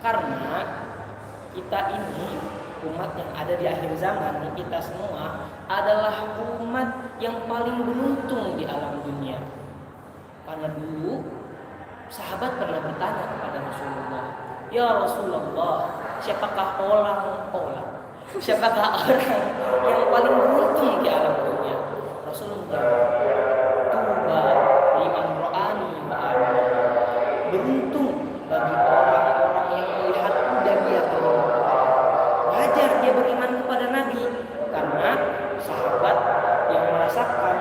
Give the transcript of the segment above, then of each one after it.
Karena kita ini umat yang ada di akhir zaman, kita semua adalah umat yang paling beruntung di alam dunia. Karena dulu sahabat pernah bertanya kepada Rasulullah, "Ya Rasulullah, siapakah orang yang paling beruntung di alam dunia?" Rasulullah, "Tuba liman ra'ani wa amana." Beruntung bagi orang-orang yang melihatku dan dia beriman. Wajar dia beriman kepada Nabi, karena sahabat yang merasakan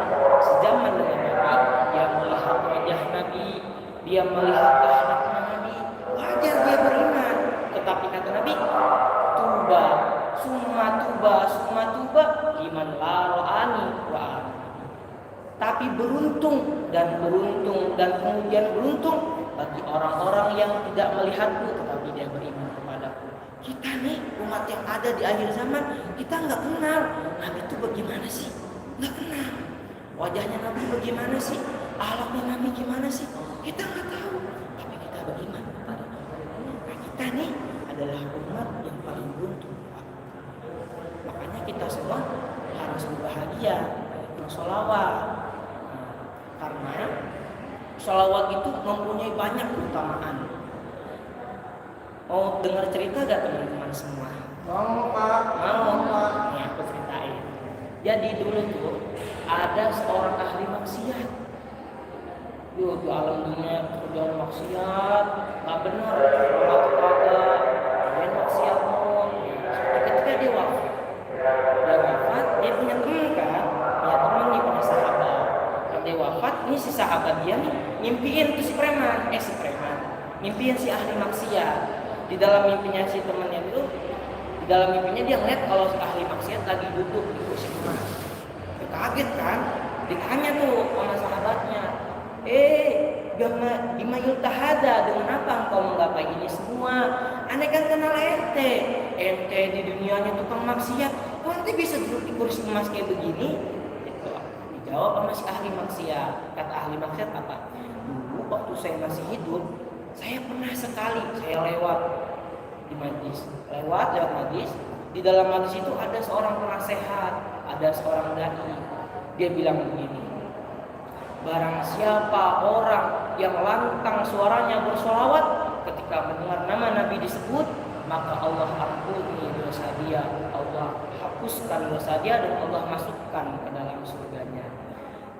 sejaman dengan Nabi, dia melihat wajah Nabi, dia melihat akhlaknya Nabi, wajar dia beriman. Tetapi kata Nabi, tuba, summa tuba liman la ra'ani wa amana. Tapi beruntung dan kemudian beruntung bagi orang-orang yang tidak melihatku tetapi dia beriman kepadaku. Kita nih umat yang ada di akhir zaman, kita nggak kenal Nabi itu bagaimana sih, nggak kenal. Wajahnya Nabi bagaimana sih, akhlaknya Nabi gimana sih, kita nggak tahu. Tapi kita beriman kepada Nabi. Nah, kita nih adalah umat yang paling beruntung. Makanya kita semua harus berbahagia, bersolawat. Karena sholawat itu mempunyai banyak keutamaan. Mau dengar cerita gak teman-teman semua? Mau Pak. Nih aku ceritain. Jadi dulu tuh ada seorang ahli maksiat. Di alam dunia kerjaan maksiat, gak benar, kagak, main maksiat mau. Ketika dia wafat, dia punya teman kan, punya teman nih, punya sahabat. Dia wafat, ini si sahabat dia nih mimpiin tuh si preman, mimpiin si ahli maksiat. Di dalam mimpinya si temannya itu, di dalam mimpinya dia ngeliat kalau si ahli maksiat lagi duduk di kursi emas. Dia kaget kan, ditanya tuh sama sahabatnya, bima yultahada, dengan apa engkau menggapai ini semua? Aneh kan kenal ente di dunianya tukang maksiat, kok ente bisa duduk di kursi emas kayak begini? Jawab sama si ahli maksiat. Kata ahli maksiat apa? Dulu waktu saya masih hidup, saya pernah sekali saya lewat di majlis. Lewat majlis. Di dalam majlis itu ada seorang penasehat, ada seorang dai. Dia bilang begini, barang siapa orang yang lantang suaranya bersolawat ketika mendengar nama Nabi disebut, maka Allah ampuni dosa dia, Allah hapuskan dosa dia, dan Allah masukkan ke dalam surganya.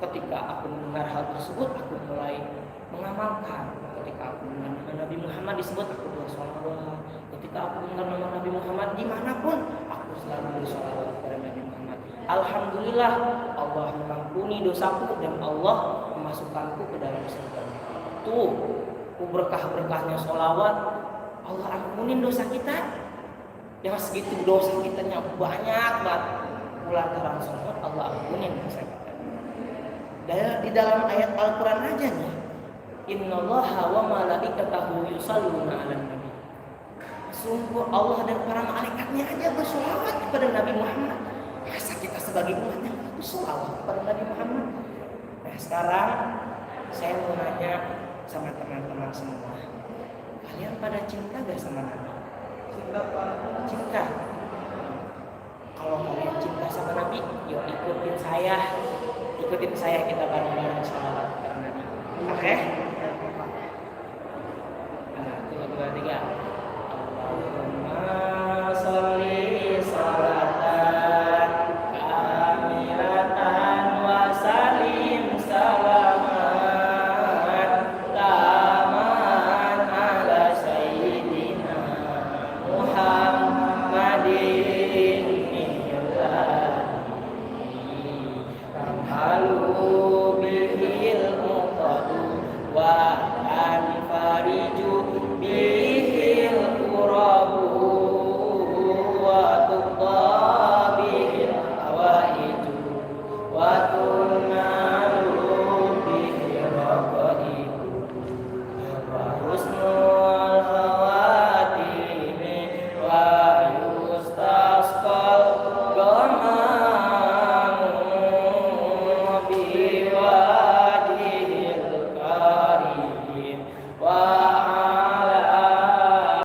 Ketika aku mendengar hal tersebut, aku mulai mengamalkan. Ketika aku mendengar nama Nabi Muhammad disebut, aku bersolawat. Ketika aku mendengar nama Nabi Muhammad dimanapun, aku selalu bersolawat kepada Nabi Muhammad. Alhamdulillah, Allah mengampuni dosaku dan Allah memasukkanku ke dalam surga. Tuh, berkah-berkahnya solawat. Allah ampunin dosa kita. Yang segitu dosa kitanya banyak banget. Lantaran solawat Allah ampunin dosa kita. Di dalam ayat Al-Quran aja nih, innallaha wa malaikatahu yusalluna 'alan nabi. Sungguh Allah dan para malaikatnya aja bersolawat kepada Nabi Muhammad. Masa kita sebagai umat yang bersolawat kepada Nabi Muhammad? Nah, sekarang saya mau nanya sama teman-teman semua, kalian pada cinta gak sama Nabi? Cinta Pak. Cinta. Kalau kalian cinta sama Nabi, yuk ikutin saya kita bareng-bareng sholawat kepada Nabi. Oke?